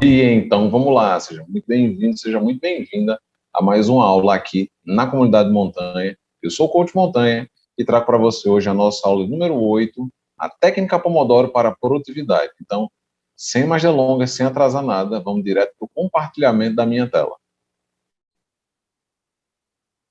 E então, vamos lá, seja muito bem-vindo, seja muito bem-vinda a mais uma aula aqui na Comunidade Montanha. Eu sou o Coach Montanha e trago para você hoje a nossa aula número 8, a técnica Pomodoro para a produtividade. Então, sem mais delongas, sem atrasar nada, vamos direto para o compartilhamento da minha tela.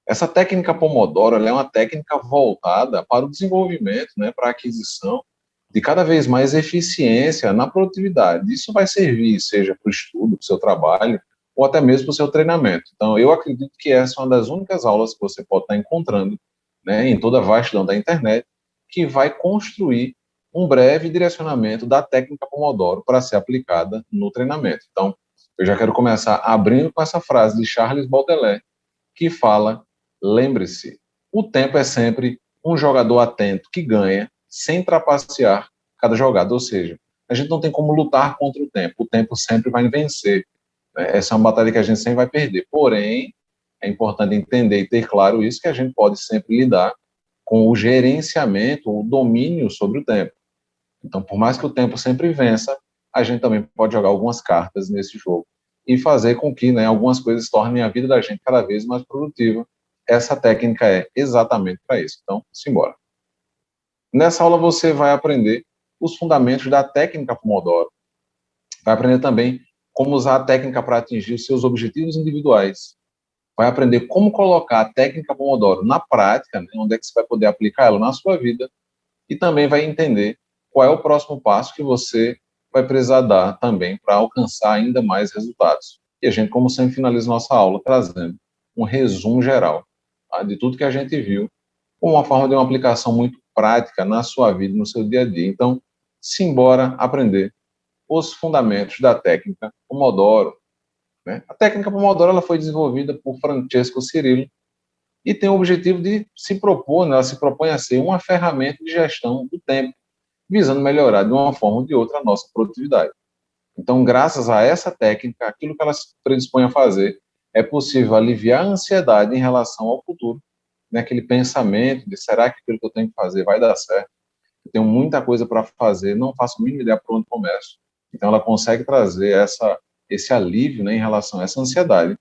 Essa técnica Pomodoro ela é uma técnica voltada para o desenvolvimento, né, para a aquisição de cada vez mais eficiência na produtividade. Isso vai servir, seja para o estudo, para o seu trabalho, ou até mesmo para o seu treinamento. Então, eu acredito que essa é uma das únicas aulas que você pode estar encontrando, né, em toda a vastidão da internet, que vai construir um breve direcionamento da técnica Pomodoro para ser aplicada no treinamento. Então, eu já quero começar abrindo com essa frase de Charles Baudelaire, que fala: lembre-se, o tempo é sempre um jogador atento que ganha sem trapacear cada jogada. Ou seja, a gente não tem como lutar contra o tempo sempre vai vencer. Né? Essa é uma batalha que a gente sempre vai perder. Porém, é importante entender e ter claro isso, que a gente pode sempre lidar com o gerenciamento, o domínio sobre o tempo. Então, por mais que o tempo sempre vença, a gente também pode jogar algumas cartas nesse jogo e fazer com que, né, algumas coisas tornem a vida da gente cada vez mais produtiva. Essa técnica é exatamente para isso. Então, simbora. Nessa aula você vai aprender os fundamentos da técnica Pomodoro. Vai aprender também como usar a técnica para atingir os seus objetivos individuais. Vai aprender como colocar a técnica Pomodoro na prática, né, onde é que você vai poder aplicar ela na sua vida, e também vai entender qual é o próximo passo que você vai precisar dar também para alcançar ainda mais resultados. E a gente, como sempre, finaliza nossa aula trazendo um resumo geral, tá, de tudo que a gente viu, com uma forma de uma aplicação muito prática na sua vida, no seu dia a dia. Então, simbora aprender os fundamentos da técnica Pomodoro. Né? A técnica Pomodoro ela foi desenvolvida por Francesco Cirillo e tem o objetivo de se propor, né, ela se propõe a ser uma ferramenta de gestão do tempo, visando melhorar de uma forma ou de outra a nossa produtividade. Então, graças a essa técnica, aquilo que ela se predispõe a fazer, é possível aliviar a ansiedade em relação ao futuro, né, aquele pensamento de será que aquilo que eu tenho que fazer vai dar certo? Eu tenho muita coisa para fazer, não faço a mínima ideia por onde começo. Então, ela consegue trazer esse alívio, né, em relação a essa ansiedade.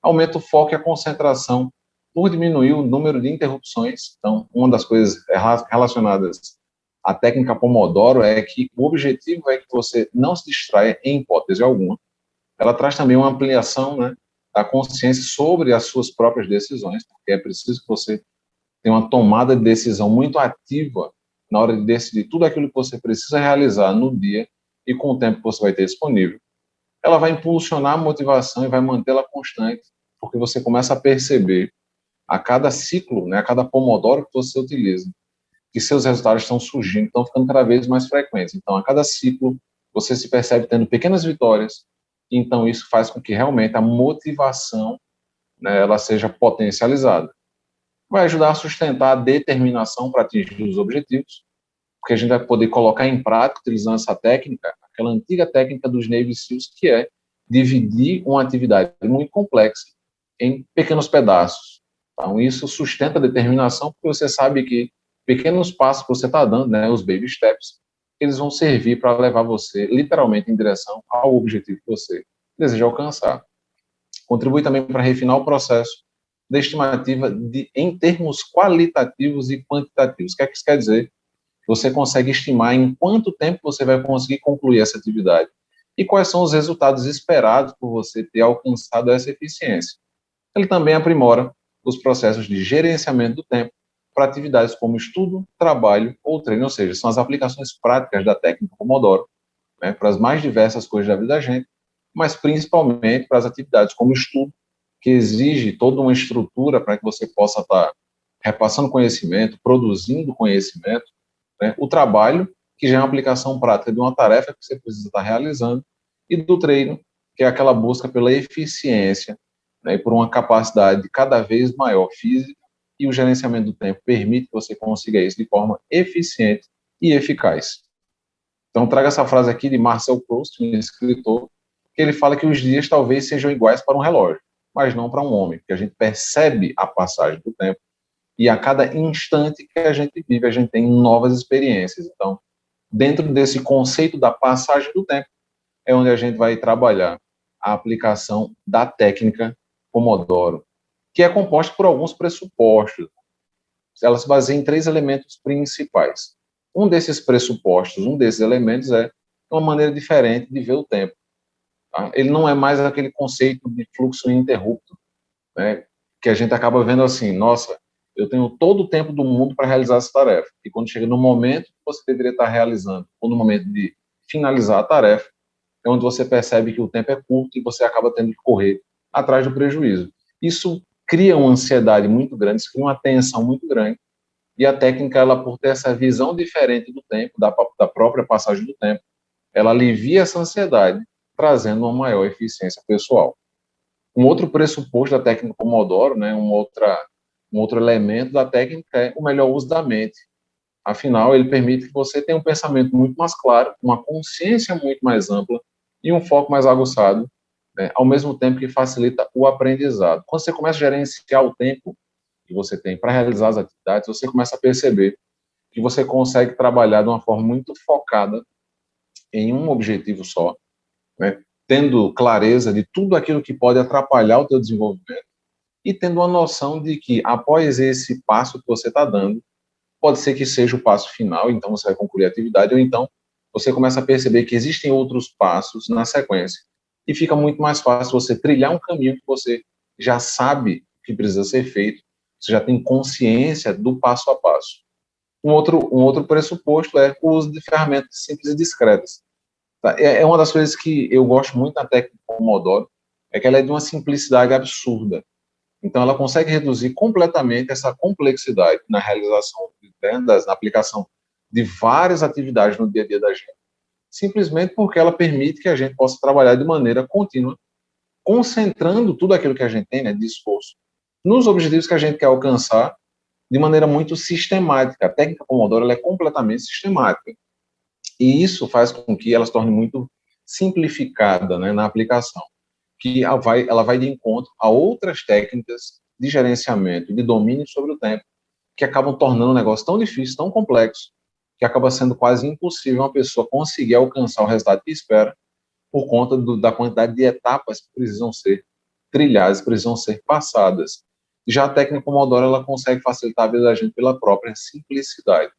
Aumenta o foco e a concentração por diminuir o número de interrupções. Então, uma das coisas relacionadas à técnica Pomodoro é que o objetivo é que você não se distraia em hipótese alguma. Ela traz também uma ampliação, né, da consciência sobre as suas próprias decisões, porque é preciso que você tenha uma tomada de decisão muito ativa na hora de decidir tudo aquilo que você precisa realizar no dia e com o tempo que você vai ter disponível. Ela vai impulsionar a motivação e vai mantê-la constante, porque você começa a perceber a cada ciclo, né, a cada pomodoro que você utiliza, que seus resultados estão surgindo, estão ficando cada vez mais frequentes. Então, a cada ciclo, você se percebe tendo pequenas vitórias, então isso faz com que realmente a motivação, né, ela seja potencializada. Vai ajudar a sustentar a determinação para atingir os objetivos, porque a gente vai poder colocar em prática, utilizando essa técnica, aquela antiga técnica dos Navy SEALs, que é dividir uma atividade muito complexa em pequenos pedaços. Então, isso sustenta a determinação, porque você sabe que pequenos passos que você está dando, né, os baby steps, eles vão servir para levar você, literalmente, em direção ao objetivo que você deseja alcançar. Contribui também para refinar o processo da estimativa em termos qualitativos e quantitativos. O que é que isso quer dizer? Você consegue estimar em quanto tempo você vai conseguir concluir essa atividade e quais são os resultados esperados por você ter alcançado essa eficiência. Ele também aprimora os processos de gerenciamento do tempo para atividades como estudo, trabalho ou treino, ou seja, são as aplicações práticas da técnica Pomodoro, né, para as mais diversas coisas da vida da gente, mas principalmente para as atividades como estudo, que exige toda uma estrutura para que você possa estar repassando conhecimento, produzindo conhecimento, né? O trabalho, que já é uma aplicação prática de uma tarefa que você precisa estar realizando, e do treino, que é aquela busca pela eficiência, né, e por uma capacidade cada vez maior física, e o gerenciamento do tempo permite que você consiga isso de forma eficiente e eficaz. Então, trago essa frase aqui de Marcel Proust, um escritor, que ele fala que os dias talvez sejam iguais para um relógio, mas não para um homem, porque a gente percebe a passagem do tempo e a cada instante que a gente vive, a gente tem novas experiências. Então, dentro desse conceito da passagem do tempo, é onde a gente vai trabalhar a aplicação da técnica Pomodoro, que é composta por alguns pressupostos. Ela se baseia em 3 elementos principais. Um desses pressupostos, um desses elementos é uma maneira diferente de ver o tempo. Tá? Ele não é mais aquele conceito de fluxo ininterrupto, né, que a gente acaba vendo assim, nossa, eu tenho todo o tempo do mundo para realizar essa tarefa. E quando chega no momento que você deveria estar realizando, ou no momento de finalizar a tarefa, é onde você percebe que o tempo é curto e você acaba tendo que correr atrás do prejuízo. Isso cria uma ansiedade muito grande, isso cria uma tensão muito grande, e a técnica, ela, por ter essa visão diferente do tempo, da própria passagem do tempo, ela alivia essa ansiedade, trazendo uma maior eficiência pessoal. Um outro pressuposto da técnica Pomodoro, né, um outro elemento da técnica é o melhor uso da mente. Afinal, ele permite que você tenha um pensamento muito mais claro, uma consciência muito mais ampla e um foco mais aguçado, né, ao mesmo tempo que facilita o aprendizado. Quando você começa a gerenciar o tempo que você tem para realizar as atividades, você começa a perceber que você consegue trabalhar de uma forma muito focada em um objetivo só, né, tendo clareza de tudo aquilo que pode atrapalhar o teu desenvolvimento e tendo uma noção de que, após esse passo que você está dando, pode ser que seja o passo final, então você vai concluir a atividade, ou então você começa a perceber que existem outros passos na sequência. E fica muito mais fácil você trilhar um caminho que você já sabe que precisa ser feito, você já tem consciência do passo a passo. Um outro pressuposto é o uso de ferramentas simples e discretas. Tá? É uma das coisas que eu gosto muito da técnica Pomodoro, é que ela é de uma simplicidade absurda. Então, ela consegue reduzir completamente essa complexidade na realização, né, na aplicação de várias atividades no dia a dia da gente, simplesmente porque ela permite que a gente possa trabalhar de maneira contínua, concentrando tudo aquilo que a gente tem, né, de esforço, nos objetivos que a gente quer alcançar de maneira muito sistemática. A técnica Pomodoro, ela é completamente sistemática. E isso faz com que ela se torne muito simplificada, né, na aplicação, que ela vai de encontro a outras técnicas de gerenciamento, de domínio sobre o tempo, que acabam tornando o negócio tão difícil, tão complexo, que acaba sendo quase impossível uma pessoa conseguir alcançar o resultado que espera por conta da quantidade de etapas que precisam ser trilhadas, precisam ser passadas. Já a técnica Pomodoro, ela consegue facilitar a vida da gente pela própria simplicidade.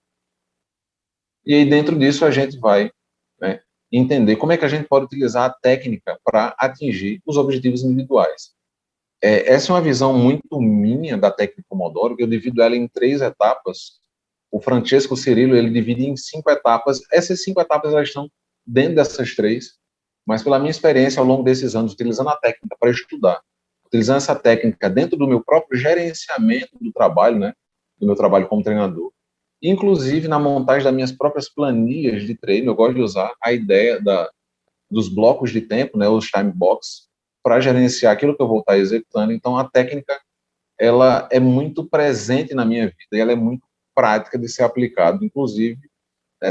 E aí, dentro disso, a gente vai, né, entender como é que a gente pode utilizar a técnica para atingir os objetivos individuais. Essa é uma visão muito minha da técnica Pomodoro, que eu divido ela em 3 etapas. O Francesco Cirillo, ele divide em 5 etapas. Essas 5 etapas, elas estão dentro dessas 3, mas pela minha experiência ao longo desses anos, utilizando a técnica para estudar, utilizando essa técnica dentro do meu próprio gerenciamento do trabalho, né, do meu trabalho como treinador, inclusive na montagem das minhas próprias planilhas de treino, eu gosto de usar a ideia dos blocos de tempo, né, os time box, para gerenciar aquilo que eu vou estar executando. Então, a técnica, ela é muito presente na minha vida e ela é muito prática de ser aplicada, inclusive,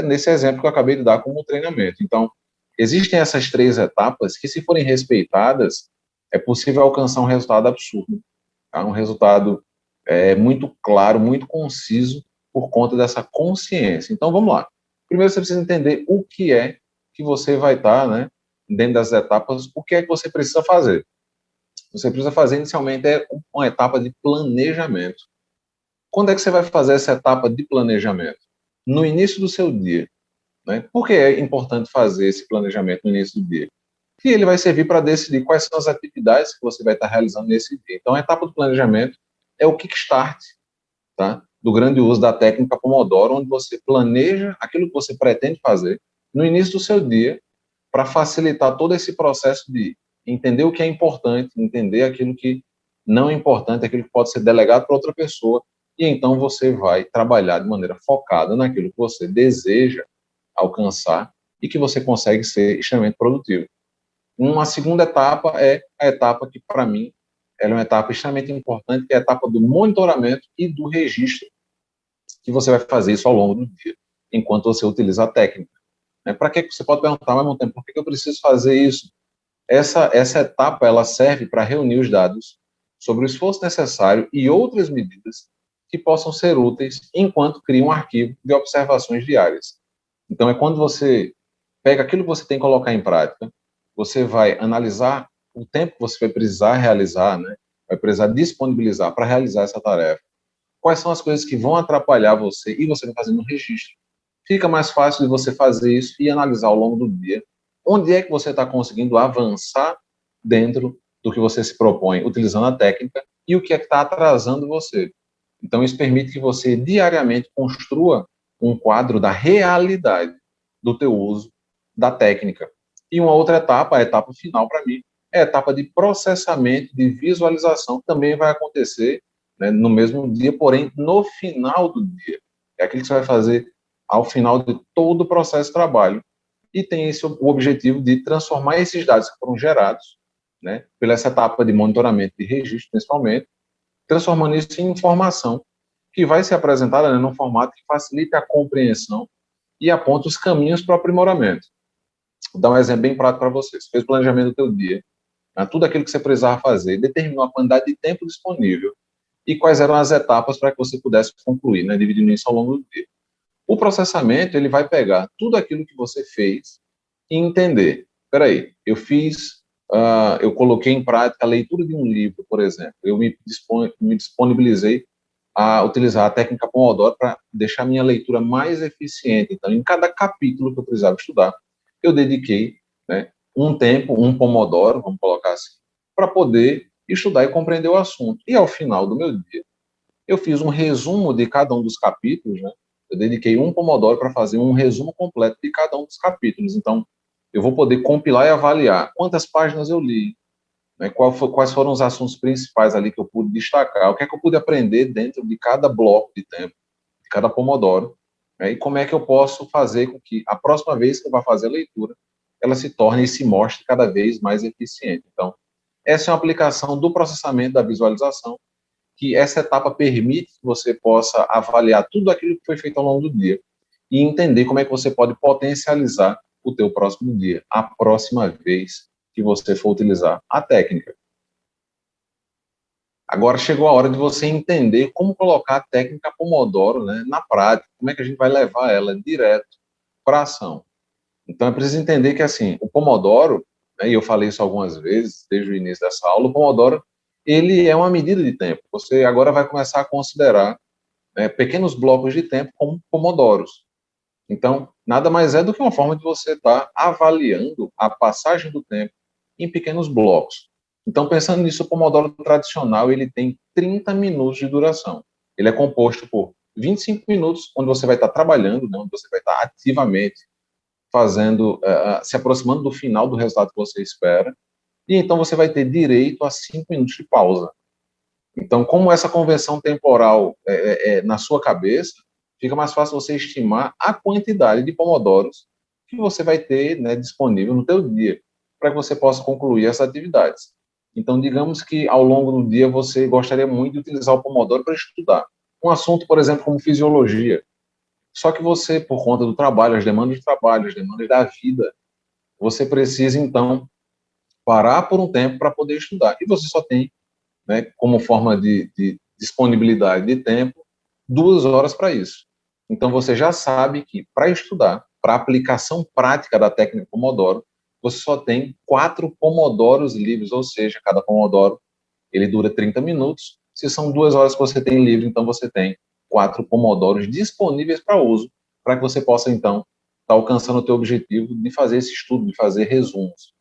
nesse exemplo que eu acabei de dar como treinamento. Então, existem essas 3 etapas que, se forem respeitadas, é possível alcançar um resultado absurdo, tá? Um resultado muito claro, muito conciso, por conta dessa consciência. Então, vamos lá. Primeiro, você precisa entender o que é que você vai estar, né, dentro das etapas, o que é que você precisa fazer. Você precisa fazer, inicialmente, uma etapa de planejamento. Quando é que você vai fazer essa etapa de planejamento? No início do seu dia. Né? Por que é importante fazer esse planejamento no início do dia? Porque ele vai servir para decidir quais são as atividades que você vai estar realizando nesse dia. Então, a etapa do planejamento é o kickstart, tá, do grande uso da técnica Pomodoro, onde você planeja aquilo que você pretende fazer no início do seu dia, para facilitar todo esse processo de entender o que é importante, entender aquilo que não é importante, aquilo que pode ser delegado para outra pessoa, e então você vai trabalhar de maneira focada naquilo que você deseja alcançar e que você consegue ser extremamente produtivo. Uma segunda etapa é a etapa que, para mim, ela é uma etapa extremamente importante, que é a etapa do monitoramento e do registro, que você vai fazer isso ao longo do dia, enquanto você utiliza a técnica. Para que você pode perguntar, mas, tempo, por que eu preciso fazer isso? Essa etapa, ela serve para reunir os dados sobre o esforço necessário e outras medidas que possam ser úteis enquanto cria um arquivo de observações diárias. Então, é quando você pega aquilo que você tem que colocar em prática, você vai analisar o tempo que você vai precisar realizar, né? Vai precisar disponibilizar para realizar essa tarefa. Quais são as coisas que vão atrapalhar você e você vai fazendo um registro. Fica mais fácil de você fazer isso e analisar ao longo do dia onde é que você está conseguindo avançar dentro do que você se propõe, utilizando a técnica, e o que é que está atrasando você. Então, isso permite que você diariamente construa um quadro da realidade do teu uso da técnica. E uma outra etapa, a etapa final para mim, é a etapa de processamento, de visualização, que também vai acontecer, né, no mesmo dia, porém no final do dia. É aquilo que você vai fazer ao final de todo o processo de trabalho. E tem esse o objetivo de transformar esses dados que foram gerados, né, pela essa etapa de monitoramento e registro, principalmente, transformando isso em informação que vai ser apresentada, né, num formato que facilite a compreensão e aponta os caminhos para o aprimoramento. Vou dar um exemplo bem prático para vocês. Você fez o planejamento do teu dia, né, tudo aquilo que você precisava fazer, determinou a quantidade de tempo disponível e quais eram as etapas para que você pudesse concluir, né, dividindo isso ao longo do dia. O processamento, ele vai pegar tudo aquilo que você fez e entender. Espera aí, eu coloquei em prática a leitura de um livro, por exemplo. Eu me disponibilizei a utilizar a técnica Pomodoro para deixar minha leitura mais eficiente. Então, em cada capítulo que eu precisava estudar, eu dediquei, né, um tempo, um Pomodoro, vamos colocar assim, para poder estudar e compreender o assunto. E ao final do meu dia, eu fiz um resumo de cada um dos capítulos, né? Eu dediquei um Pomodoro para fazer um resumo completo de cada um dos capítulos. Então, eu vou poder compilar e avaliar quantas páginas eu li, né, quais foram os assuntos principais ali que eu pude destacar, o que é que eu pude aprender dentro de cada bloco de tempo, de cada Pomodoro, né, e como é que eu posso fazer com que a próxima vez que eu vá fazer a leitura, ela se torne e se mostre cada vez mais eficiente. Então, essa é uma aplicação do processamento da visualização, que essa etapa permite que você possa avaliar tudo aquilo que foi feito ao longo do dia e entender como é que você pode potencializar o teu próximo dia, a próxima vez que você for utilizar a técnica. Agora chegou a hora de você entender como colocar a técnica Pomodoro, né, na prática, como é que a gente vai levar ela direto para a ação. Então é preciso entender que assim, o Pomodoro, né, e eu falei isso algumas vezes desde o início dessa aula, o Pomodoro, ele é uma medida de tempo. Você agora vai começar a considerar, né, pequenos blocos de tempo como pomodoros. Então, nada mais é do que uma forma de você estar avaliando a passagem do tempo em pequenos blocos. Então, pensando nisso, o Pomodoro tradicional, ele tem 30 minutos de duração. Ele é composto por 25 minutos, onde você vai estar trabalhando, né, onde você vai estar ativamente fazendo, se aproximando do final do resultado que você espera, e então você vai ter direito a 5 minutos de pausa. Então, como essa convenção temporal é na sua cabeça, fica mais fácil você estimar a quantidade de pomodoros que você vai ter, né, disponível no teu dia, para que você possa concluir essas atividades. Então, digamos que ao longo do dia você gostaria muito de utilizar o pomodoro para estudar um assunto, por exemplo, como fisiologia. Só que você, por conta do trabalho, as demandas do trabalho, as demandas da vida, você precisa, então, parar por um tempo para poder estudar. E você só tem, né, como forma de disponibilidade de tempo, 2 horas para isso. Então, você já sabe que para estudar, para aplicação prática da técnica Pomodoro, você só tem 4 pomodoros livres, ou seja, cada pomodoro ele dura 30 minutos. Se são 2 horas que você tem livre, então você tem 4 pomodoros disponíveis para uso, para que você possa, então, estar alcançando o teu objetivo de fazer esse estudo, de fazer resumos.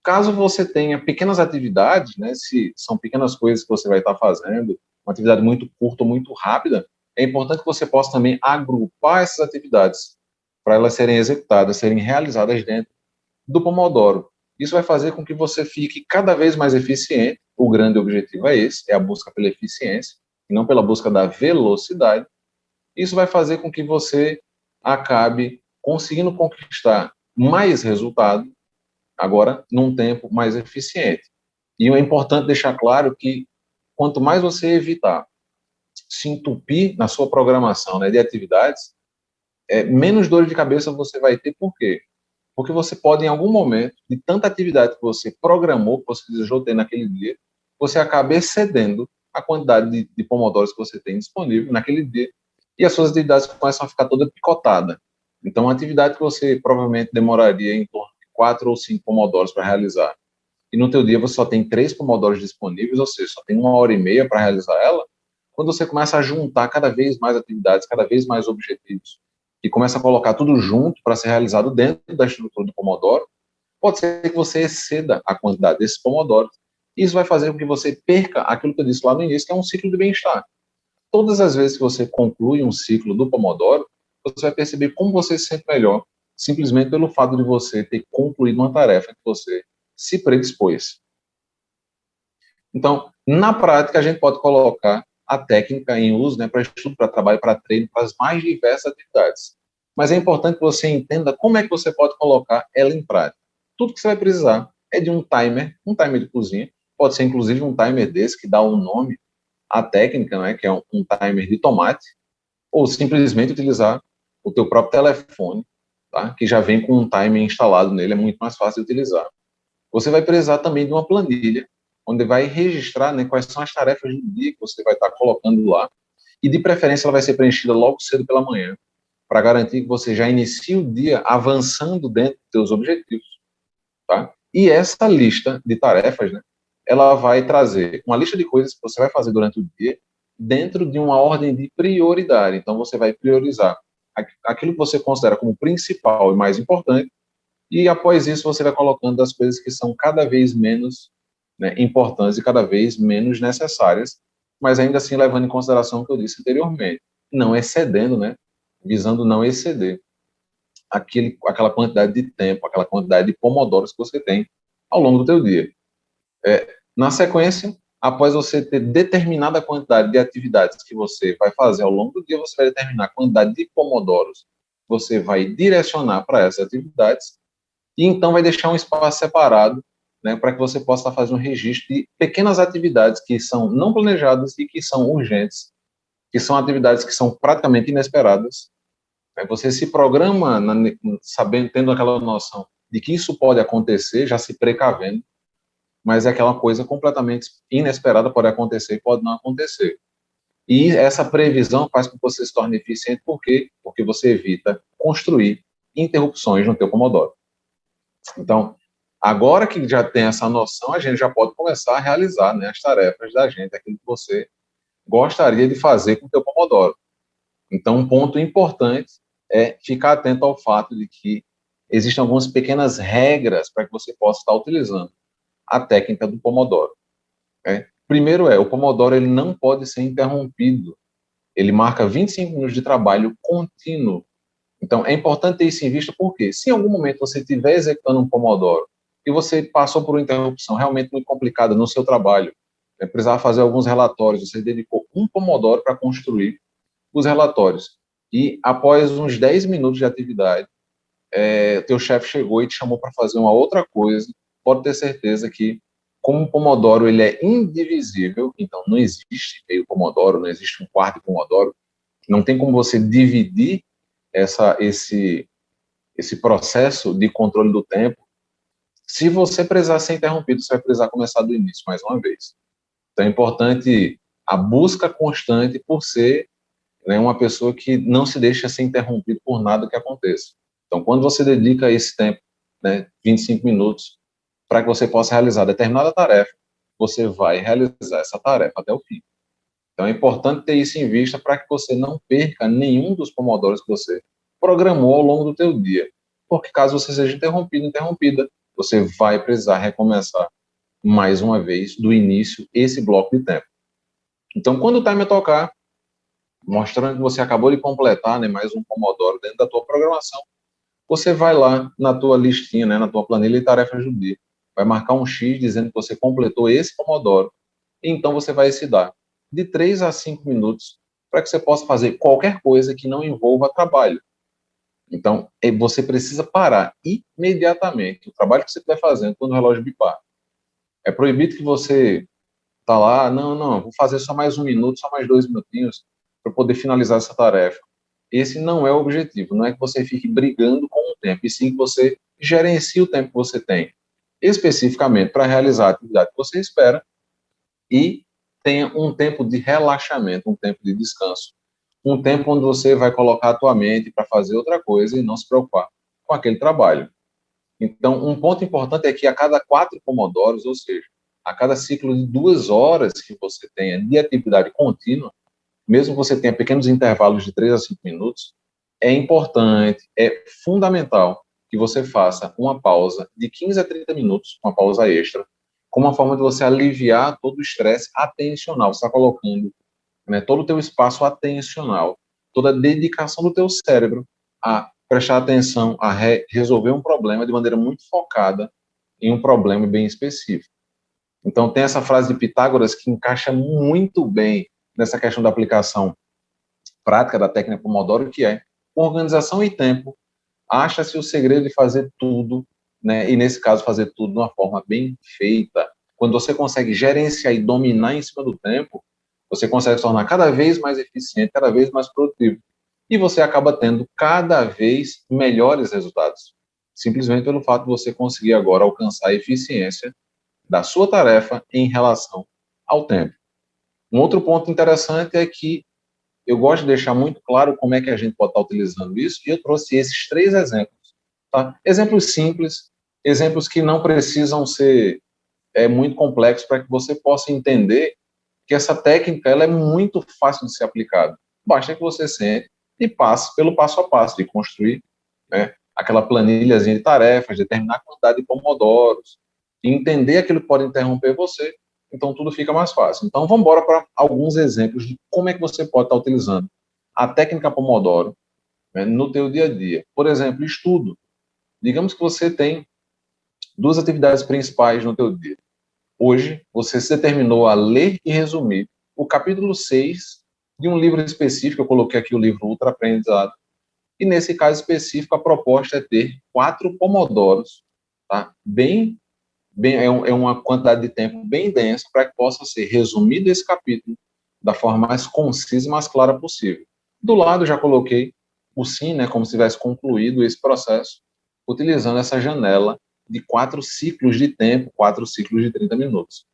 Caso você tenha pequenas atividades, né, se são pequenas coisas que você vai estar fazendo, uma atividade muito curta ou muito rápida, é importante que você possa também agrupar essas atividades para elas serem executadas, serem realizadas dentro do Pomodoro. Isso vai fazer com que você fique cada vez mais eficiente. O grande objetivo é esse, é a busca pela eficiência, e não pela busca da velocidade. Isso vai fazer com que você acabe conseguindo conquistar mais resultado agora num tempo mais eficiente. E é importante deixar claro que quanto mais você evitar se entupir na sua programação, né, de atividades, menos dor de cabeça você vai ter. Por quê? Porque você pode, em algum momento, de tanta atividade que você programou, que você desejou ter naquele dia, você acaba excedendo a quantidade de pomodoros que você tem disponível naquele dia, e as suas atividades começam a ficar toda picotada. Então, uma atividade que você provavelmente demoraria em torno 4 ou 5 pomodoros para realizar, e no teu dia você só tem 3 pomodoros disponíveis, ou seja, só tem 1h30 para realizar ela, quando você começa a juntar cada vez mais atividades, cada vez mais objetivos, e começa a colocar tudo junto para ser realizado dentro da estrutura do Pomodoro, pode ser que você exceda a quantidade desses pomodoros. Isso vai fazer com que você perca aquilo que eu disse lá no início, que é um ciclo de bem-estar. Todas as vezes que você conclui um ciclo do Pomodoro, você vai perceber como você se sente melhor, simplesmente pelo fato de você ter concluído uma tarefa que você se predispôs. Então, na prática, a gente pode colocar a técnica em uso, né, para estudo, para trabalho, para treino, para as mais diversas atividades. Mas é importante que você entenda como é que você pode colocar ela em prática. Tudo que você vai precisar é de um timer de cozinha, pode ser inclusive um timer desse que dá um nome à técnica, né, que é um timer de tomate, ou simplesmente utilizar o teu próprio telefone, tá, que já vem com um timer instalado nele, é muito mais fácil de utilizar. Você vai precisar também de uma planilha, onde vai registrar, né, quais são as tarefas do dia que você vai estar colocando lá, e de preferência ela vai ser preenchida logo cedo pela manhã, para garantir que você já inicie o dia avançando dentro dos seus objetivos, tá? E essa lista de tarefas, né, ela vai trazer uma lista de coisas que você vai fazer durante o dia, dentro de uma ordem de prioridade. Então, você vai priorizar aquilo que você considera como principal e mais importante, e após isso você vai colocando as coisas que são cada vez menos, né, importantes e cada vez menos necessárias, mas ainda assim levando em consideração o que eu disse anteriormente, não excedendo, né, visando não exceder aquela quantidade de tempo, aquela quantidade de pomodoros que você tem ao longo do teu dia. Na sequência, após você ter determinada a quantidade de atividades que você vai fazer ao longo do dia, você vai determinar a quantidade de pomodoros que você vai direcionar para essas atividades, e então vai deixar um espaço separado, né, para que você possa fazer um registro de pequenas atividades que são não planejadas e que são urgentes, que são atividades que são praticamente inesperadas. Aí você se programa sabendo, tendo aquela noção de que isso pode acontecer, já se precavendo, mas é aquela coisa completamente inesperada, pode acontecer e pode não acontecer. E essa previsão faz com que você se torne eficiente, por quê? Porque você evita construir interrupções no teu Pomodoro. Então, agora que já tem essa noção, a gente já pode começar a realizar, né, as tarefas da gente, aquilo que você gostaria de fazer com o teu Pomodoro. Então, um ponto importante é ficar atento ao fato de que existem algumas pequenas regras para que você possa estar utilizando a técnica do Pomodoro. Né? Primeiro o Pomodoro ele não pode ser interrompido. Ele marca 25 minutos de trabalho contínuo. Então, é importante ter isso em vista, porque se em algum momento você estiver executando um Pomodoro e você passou por uma interrupção realmente muito complicada no seu trabalho, precisava fazer alguns relatórios, você dedicou um Pomodoro para construir os relatórios, e após uns 10 minutos de atividade, teu chefe chegou e te chamou para fazer uma outra coisa, pode ter certeza que, como o Pomodoro ele é indivisível, então não existe meio Pomodoro, não existe um quarto de Pomodoro, não tem como você dividir esse processo de controle do tempo. Se você precisar ser interrompido, você vai precisar começar do início mais uma vez. Então é importante a busca constante por ser, né, uma pessoa que não se deixa ser interrompido por nada que aconteça. Então, quando você dedica esse tempo, né, 25 minutos, para que você possa realizar determinada tarefa, você vai realizar essa tarefa até o fim. Então, é importante ter isso em vista para que você não perca nenhum dos pomodoros que você programou ao longo do teu dia. Porque caso você seja interrompida, você vai precisar recomeçar mais uma vez do início esse bloco de tempo. Então, quando o timer tocar, mostrando que você acabou de completar, né, mais um pomodoro dentro da tua programação, você vai lá na tua listinha, né, na tua planilha de tarefas do dia, vai marcar um X dizendo que você completou esse pomodoro, e então você vai se dar de 3 a 5 minutos para que você possa fazer qualquer coisa que não envolva trabalho. Então, você precisa parar imediatamente o trabalho que você estiver fazendo quando o relógio bipar. É proibido que você tá lá, não, vou fazer só mais 1 minuto, só mais 2 minutinhos para poder finalizar essa tarefa. Esse não é o objetivo, não é que você fique brigando com o tempo, e sim que você gerencie o tempo que você tem, especificamente para realizar a atividade que você espera, e tenha um tempo de relaxamento, um tempo de descanso, um tempo onde você vai colocar a tua mente para fazer outra coisa e não se preocupar com aquele trabalho. Então, um ponto importante é que a cada 4 pomodoros, ou seja, a cada ciclo de 2 horas que você tenha de atividade contínua, mesmo que você tenha pequenos intervalos de 3 a 5 minutos, é importante, é fundamental que você faça uma pausa de 15 a 30 minutos, uma pausa extra, como uma forma de você aliviar todo o estresse atencional. Você está colocando, né, todo o teu espaço atencional, toda a dedicação do teu cérebro a prestar atenção, a resolver um problema de maneira muito focada em um problema bem específico. Então, tem essa frase de Pitágoras que encaixa muito bem nessa questão da aplicação prática da técnica Pomodoro, que é com organização e tempo, acha-se o segredo de fazer tudo, né? E nesse caso, fazer tudo de uma forma bem feita. Quando você consegue gerenciar e dominar em cima do tempo, você consegue se tornar cada vez mais eficiente, cada vez mais produtivo. E você acaba tendo cada vez melhores resultados. Simplesmente pelo fato de você conseguir agora alcançar a eficiência da sua tarefa em relação ao tempo. Um outro ponto interessante é que eu gosto de deixar muito claro como é que a gente pode estar utilizando isso, e eu trouxe esses 3 exemplos. Tá? Exemplos simples, exemplos que não precisam ser muito complexos para que você possa entender que essa técnica ela é muito fácil de ser aplicada. Basta que você sente e passe pelo passo a passo de construir, né, aquela planilhazinha de tarefas, determinar a quantidade de pomodoros, e entender aquilo que pode interromper você, então tudo fica mais fácil. Então vamos embora para alguns exemplos de como é que você pode estar utilizando a técnica Pomodoro, né, no teu dia a dia. Por exemplo, estudo. Digamos que você tem 2 atividades principais no teu dia. Hoje, você se determinou a ler e resumir o capítulo 6 de um livro específico. Eu coloquei aqui o livro Ultra Aprendizado. E nesse caso específico, a proposta é ter 4 pomodoros, tá? É uma quantidade de tempo bem densa para que possa ser resumido esse capítulo da forma mais concisa e mais clara possível. Do lado, já coloquei o sim, né, como se tivesse concluído esse processo, utilizando essa janela de 4 ciclos de tempo, 4 ciclos de 30 minutos.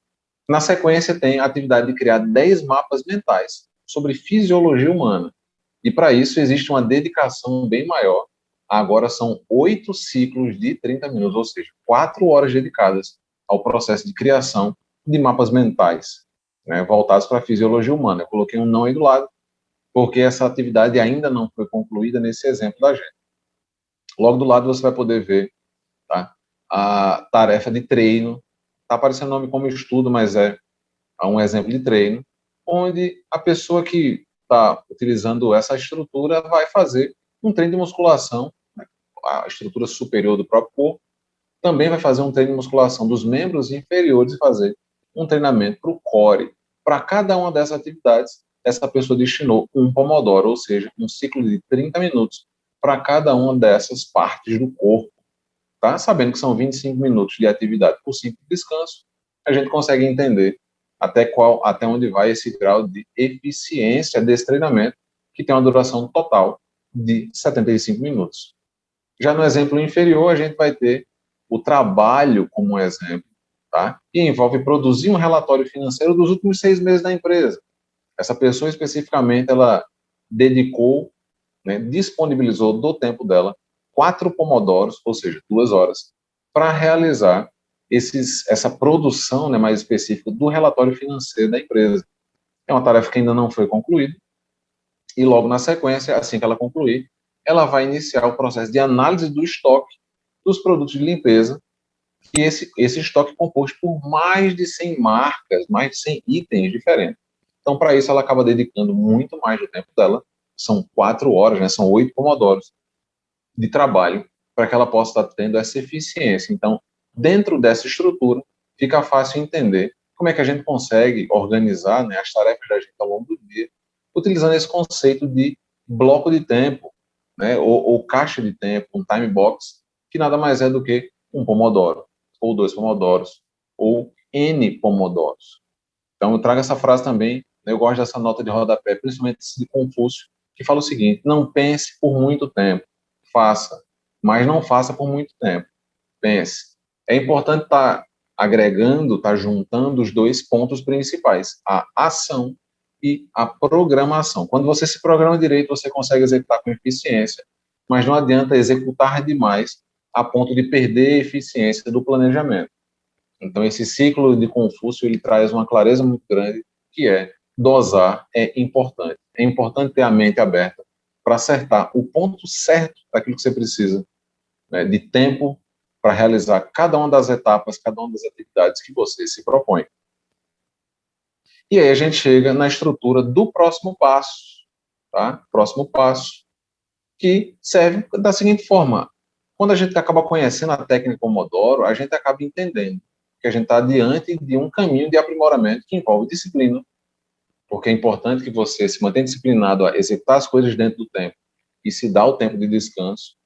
Na sequência, tem a atividade de criar 10 mapas mentais sobre fisiologia humana. E para isso existe uma dedicação bem maior. Agora são 8 ciclos de 30 minutos, ou seja, 4 horas dedicadas ao processo de criação de mapas mentais, né, voltados para a fisiologia humana. Eu coloquei um não aí do lado, porque essa atividade ainda não foi concluída nesse exemplo da gente. Logo do lado você vai poder ver, tá, a tarefa de treino. Está aparecendo o nome como estudo, mas é um exemplo de treino, onde a pessoa que está utilizando essa estrutura vai fazer um treino de musculação, né, a estrutura superior do próprio corpo, também vai fazer um treino de musculação dos membros inferiores e fazer um treinamento para o core. Para cada uma dessas atividades, essa pessoa destinou um pomodoro, ou seja, um ciclo de 30 minutos para cada uma dessas partes do corpo. Tá? Sabendo que são 25 minutos de atividade por 5 de descanso, a gente consegue entender até onde vai esse grau de eficiência desse treinamento, que tem uma duração total de 75 minutos. Já no exemplo inferior, a gente vai ter o trabalho como um exemplo, tá? E envolve produzir um relatório financeiro dos últimos 6 meses da empresa. Essa pessoa especificamente, ela dedicou, né, disponibilizou do tempo dela 4 pomodoros, ou seja, 2 horas, para realizar essa produção, né, mais específica do relatório financeiro da empresa. É uma tarefa que ainda não foi concluída, e logo na sequência, assim que ela concluir, ela vai iniciar o processo de análise do estoque dos produtos de limpeza, e esse estoque é composto por mais de 100 marcas, mais de 100 itens diferentes. Então, para isso, ela acaba dedicando muito mais do tempo dela, são 4 horas, né, são 8 pomodoros de trabalho, para que ela possa estar tendo essa eficiência. Então, dentro dessa estrutura, fica fácil entender como é que a gente consegue organizar, né, as tarefas da gente ao longo do dia, utilizando esse conceito de bloco de tempo, né, ou caixa de tempo, um time box, que nada mais é do que um pomodoro, ou 2 pomodoros, ou N pomodoros. Então, eu trago essa frase também, né, eu gosto dessa nota de rodapé, principalmente de Confúcio, que fala o seguinte: não pense por muito tempo, faça, mas não faça por muito tempo, pense. É importante estar agregando, estar juntando os 2 pontos principais, a ação e a programação. Quando você se programa direito, você consegue executar com eficiência, mas não adianta executar demais a ponto de perder a eficiência do planejamento. Então, esse ciclo de Confúcio, ele traz uma clareza muito grande, que é dosar é importante. É importante ter a mente aberta para acertar o ponto certo daquilo que você precisa, né, de tempo para realizar cada uma das etapas, cada uma das atividades que você se propõe. E aí a gente chega na estrutura do próximo passo, tá? Próximo passo, que serve da seguinte forma: quando a gente acaba conhecendo a técnica Pomodoro, a gente acaba entendendo que a gente está diante de um caminho de aprimoramento que envolve disciplina, porque é importante que você se mantenha disciplinado a executar as coisas dentro do tempo e se dá o tempo de descanso.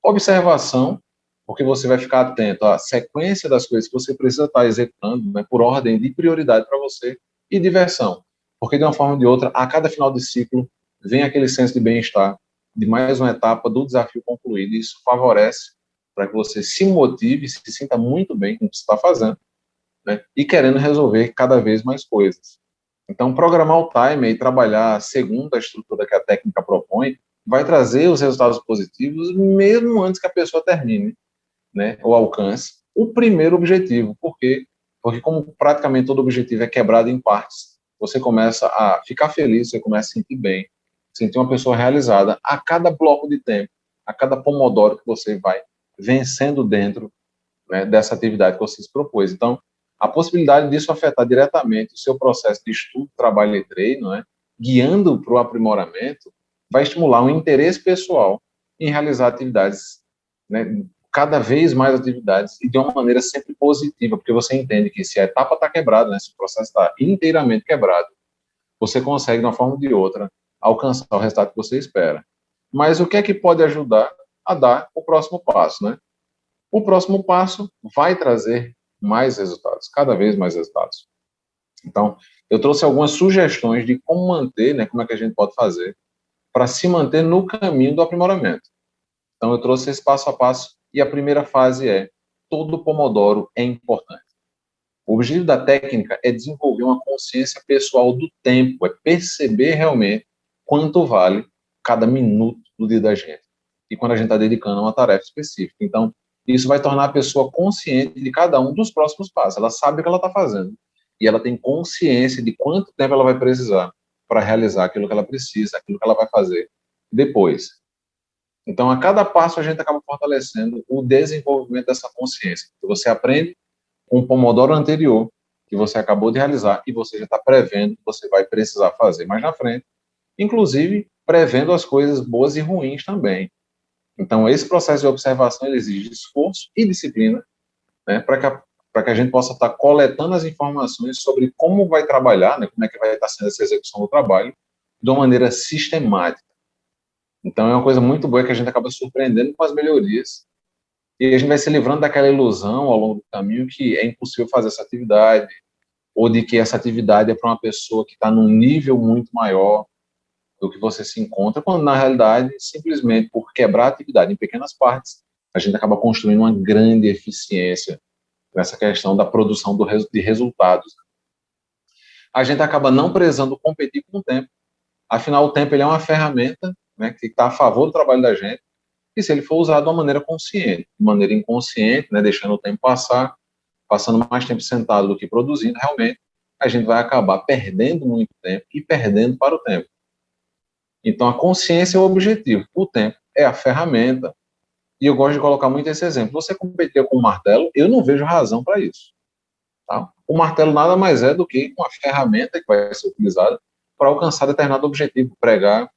Observação, porque você vai ficar atento à sequência das coisas que você precisa estar executando, né, por ordem de prioridade para você, e diversão, porque de uma forma ou de outra, a cada final de ciclo, vem aquele senso de bem-estar, de mais uma etapa do desafio concluído, e isso favorece para que você se motive, se sinta muito bem com o que você está fazendo, né, e querendo resolver cada vez mais coisas. Então, programar o timer e trabalhar segundo a estrutura que a técnica propõe vai trazer os resultados positivos mesmo antes que a pessoa termine, né, ou alcance o primeiro objetivo. Por quê? Porque como praticamente todo objetivo é quebrado em partes, você começa a ficar feliz, você começa a sentir bem, sentir uma pessoa realizada a cada bloco de tempo, a cada pomodoro que você vai vencendo dentro, né, dessa atividade que você se propôs. Então, a possibilidade disso afetar diretamente o seu processo de estudo, trabalho e treino, né, guiando para o aprimoramento, vai estimular um interesse pessoal em realizar atividades, né, cada vez mais atividades, e de uma maneira sempre positiva, porque você entende que se a etapa está quebrada, né, se o processo está inteiramente quebrado, você consegue, de uma forma ou de outra, alcançar o resultado que você espera. Mas o que é que pode ajudar a dar o próximo passo, né? O próximo passo vai trazer mais resultados, cada vez mais resultados. Então, eu trouxe algumas sugestões de como manter, né, como é que a gente pode fazer para se manter no caminho do aprimoramento. Então, eu trouxe esse passo a passo e a primeira fase é: todo pomodoro é importante. O objetivo da técnica é desenvolver uma consciência pessoal do tempo, é perceber realmente quanto vale cada minuto do dia da gente. E quando a gente está dedicando a uma tarefa específica. Então, isso vai tornar a pessoa consciente de cada um dos próximos passos. Ela sabe o que ela está fazendo. E ela tem consciência de quanto tempo ela vai precisar para realizar aquilo que ela precisa, aquilo que ela vai fazer depois. Então, a cada passo, a gente acaba fortalecendo o desenvolvimento dessa consciência. Você aprende com o pomodoro anterior, que você acabou de realizar, e você já está prevendo o que você vai precisar fazer mais na frente, inclusive prevendo as coisas boas e ruins também. Então, esse processo de observação ele exige esforço e disciplina, né, para que a gente possa estar coletando as informações sobre como vai trabalhar, né, como é que vai estar sendo essa execução do trabalho, de uma maneira sistemática. Então, é uma coisa muito boa que a gente acaba surpreendendo com as melhorias, e a gente vai se livrando daquela ilusão ao longo do caminho que é impossível fazer essa atividade, ou de que essa atividade é para uma pessoa que está num nível muito maior do que você se encontra, quando na realidade, simplesmente por quebrar a atividade em pequenas partes, a gente acaba construindo uma grande eficiência nessa questão da produção de resultados. A gente acaba não precisando competir com o tempo, afinal o tempo ele é uma ferramenta, né, que está a favor do trabalho da gente, e se ele for usado de uma maneira consciente, de maneira inconsciente, né, deixando o tempo passar, passando mais tempo sentado do que produzindo, realmente a gente vai acabar perdendo muito tempo e perdendo para o tempo. Então, a consciência é o objetivo, o tempo é a ferramenta. E eu gosto de colocar muito esse exemplo. Você competir com o martelo, eu não vejo razão para isso. Tá? O martelo nada mais é do que uma ferramenta que vai ser utilizada para alcançar determinado objetivo, pregar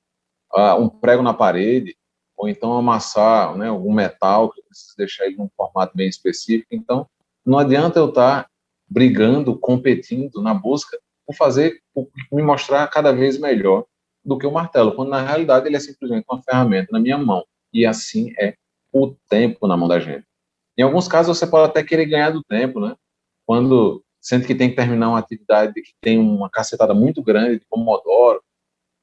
um prego na parede, ou então amassar, né, algum metal, que eu preciso deixar ele num formato bem específico. Então, não adianta eu estar brigando, competindo na busca por me mostrar cada vez melhor do que o martelo, quando na realidade ele é simplesmente uma ferramenta na minha mão. E assim é o tempo na mão da gente. Em alguns casos você pode até querer ganhar do tempo, né? Quando sente que tem que terminar uma atividade que tem uma cacetada muito grande de pomodoro,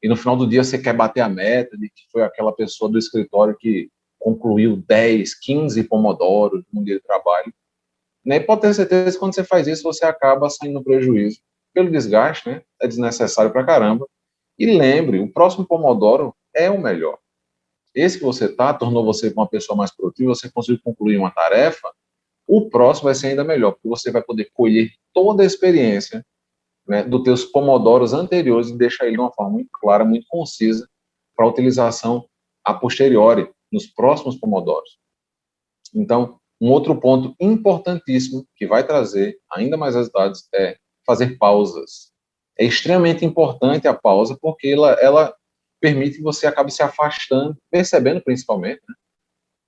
e no final do dia você quer bater a meta de que foi aquela pessoa do escritório que concluiu 10, 15 pomodoros num dia de trabalho. Né? E pode ter certeza que quando você faz isso, você acaba saindo no prejuízo pelo desgaste, né? É desnecessário pra caramba. E lembre, o próximo pomodoro é o melhor. esse que você está tornou você uma pessoa mais produtiva, você conseguiu concluir uma tarefa, o próximo vai ser ainda melhor, porque você vai poder colher toda a experiência, né, dos teus pomodoros anteriores e deixar ele de uma forma muito clara, muito concisa, para utilização a posteriori, nos próximos pomodoros. Então, um outro ponto importantíssimo que vai trazer ainda mais resultados é fazer pausas. É extremamente importante a pausa, porque ela permite que você acabe se afastando, percebendo principalmente, né,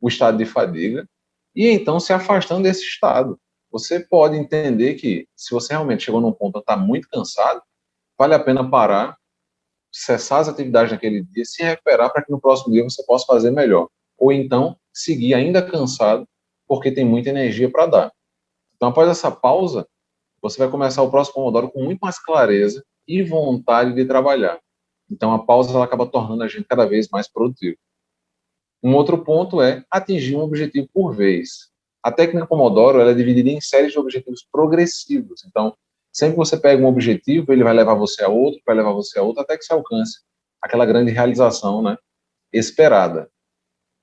o estado de fadiga, e então se afastando desse estado. Você pode entender que, se você realmente chegou num ponto que está muito cansado, vale a pena parar, cessar as atividades naquele dia, se recuperar para que no próximo dia você possa fazer melhor. Ou então, seguir ainda cansado, porque tem muita energia para dar. Então, após essa pausa, você vai começar o próximo Pomodoro com muito mais clareza e vontade de trabalhar. Então, a pausa ela acaba tornando a gente cada vez mais produtivo. Um outro ponto é atingir um objetivo por vez. A técnica Pomodoro ela é dividida em séries de objetivos progressivos. Então, sempre que você pega um objetivo, ele vai levar você a outro, vai levar você a outro, até que você alcance aquela grande realização, né, esperada.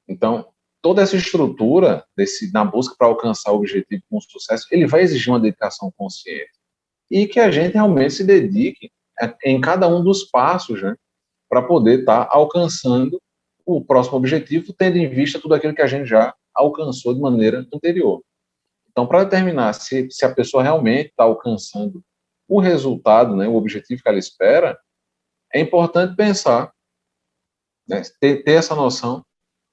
Então, toda essa estrutura na busca para alcançar o objetivo com sucesso, ele vai exigir uma dedicação consciente. E que a gente realmente se dedique em cada um dos passos, né, para poder estar alcançando o próximo objetivo, tendo em vista tudo aquilo que a gente já alcançou de maneira anterior. Então, para determinar se a pessoa realmente está alcançando o resultado, né, o objetivo que ela espera, é importante pensar, né, ter essa noção,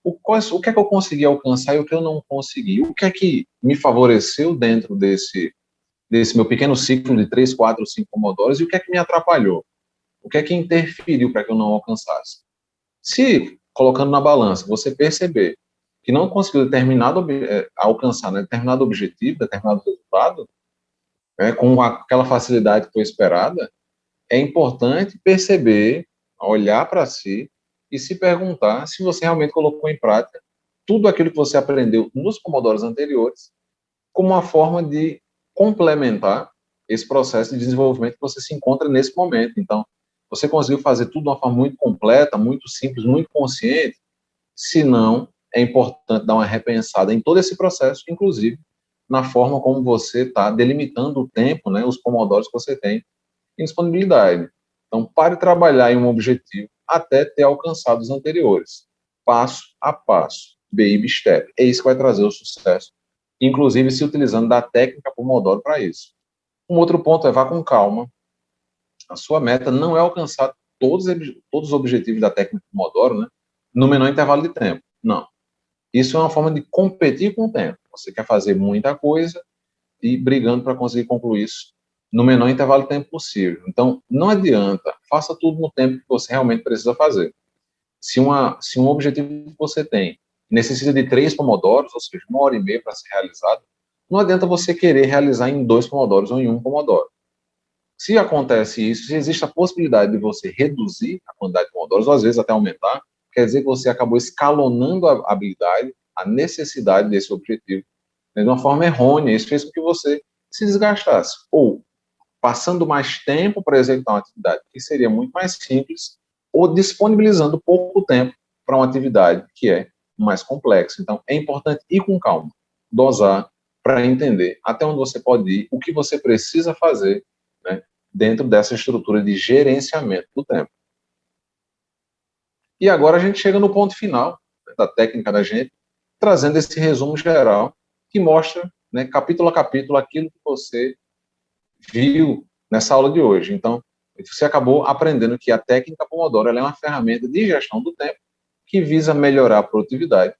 o que é que eu consegui alcançar e o que eu não consegui, o que é que me favoreceu dentro desse meu pequeno ciclo de 3, 4, 5 pomodoros e o que é que me atrapalhou, o que é que interferiu para que eu não alcançasse. Se, colocando na balança, você perceber que não conseguiu alcançar, né, determinado objetivo, determinado resultado, né, com aquela facilidade que foi esperada, é importante perceber, olhar para si e se perguntar se você realmente colocou em prática tudo aquilo que você aprendeu nos pomodoros anteriores como uma forma de complementar esse processo de desenvolvimento que você se encontra nesse momento. Então, você conseguiu fazer tudo de uma forma muito completa, muito simples, muito consciente. Se não, é importante dar uma repensada em todo esse processo, inclusive na forma como você está delimitando o tempo, né, os pomodoros que você tem em disponibilidade. Então, pare de trabalhar em um objetivo até ter alcançado os anteriores. Passo a passo, baby step. É isso que vai trazer o sucesso, inclusive se utilizando da técnica Pomodoro para isso. Um outro ponto é vá com calma. A sua meta não é alcançar todos os objetivos da técnica Pomodoro, né, no menor intervalo de tempo. Não. Isso é uma forma de competir com o tempo. Você quer fazer muita coisa e brigando para conseguir concluir isso no menor intervalo de tempo possível. Então, não adianta, faça tudo no tempo que você realmente precisa fazer. Se um objetivo que você tem necessita de 3 pomodoros, ou seja, 1 hora e meia para ser realizado, não adianta você querer realizar em 2 pomodoros ou em 1 pomodoro. Se acontece isso, se existe a possibilidade de você reduzir a quantidade de pomodoros, ou às vezes até aumentar, quer dizer que você acabou escalonando a habilidade, a necessidade desse objetivo, né, de uma forma errônea. Isso fez com que você se desgastasse. Ou passando mais tempo para executar uma atividade que seria muito mais simples, ou disponibilizando pouco tempo para uma atividade que é mais complexa. Então, é importante ir com calma, dosar, para entender até onde você pode ir, o que você precisa fazer, né, dentro dessa estrutura de gerenciamento do tempo. E agora a gente chega no ponto final, né, da técnica da gente, trazendo esse resumo geral que mostra, né, capítulo a capítulo, aquilo que você viu nessa aula de hoje. Então, você acabou aprendendo que a técnica Pomodoro ela é uma ferramenta de gestão do tempo que visa melhorar a produtividade,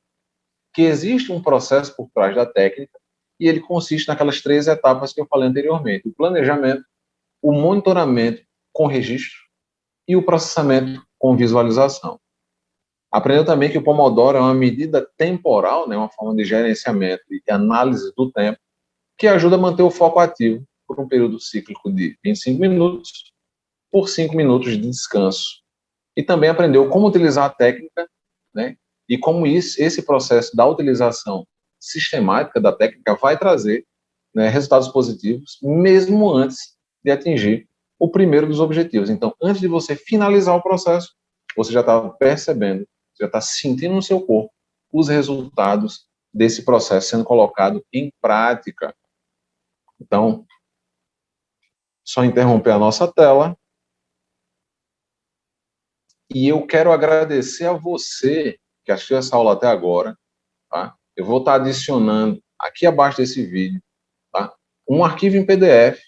que existe um processo por trás da técnica e ele consiste naquelas 3 etapas que eu falei anteriormente: o planejamento, o monitoramento com registro e o processamento com visualização. Aprendeu também que o Pomodoro é uma medida temporal, né, uma forma de gerenciamento e de análise do tempo, que ajuda a manter o foco ativo por um período cíclico de 25 minutos, por 5 minutos de descanso. E também aprendeu como utilizar a técnica, né, e como esse processo da utilização sistemática da técnica vai trazer, né, resultados positivos, mesmo antes de atingir o primeiro dos objetivos. Então, antes de você finalizar o processo, você já estava percebendo já está sentindo no seu corpo os resultados desse processo sendo colocado em prática. Então, só interromper a nossa tela. E eu quero agradecer a você que assistiu essa aula até agora. Tá? Eu vou estar adicionando aqui abaixo desse vídeo, tá? Um arquivo em PDF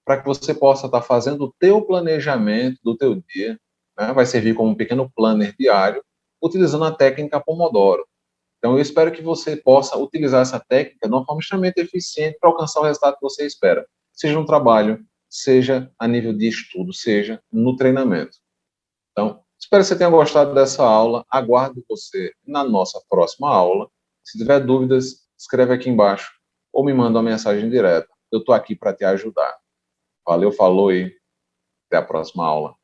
para que você possa estar fazendo o teu planejamento do teu dia, né? Vai servir como um pequeno planner diário, utilizando a técnica Pomodoro. Então, eu espero que você possa utilizar essa técnica de uma forma extremamente eficiente para alcançar o resultado que você espera, seja no trabalho, seja a nível de estudo, seja no treinamento. Então, espero que você tenha gostado dessa aula. Aguardo você na nossa próxima aula. Se tiver dúvidas, escreve aqui embaixo ou me manda uma mensagem direta. Eu estou aqui para te ajudar. Valeu, falou e até a próxima aula.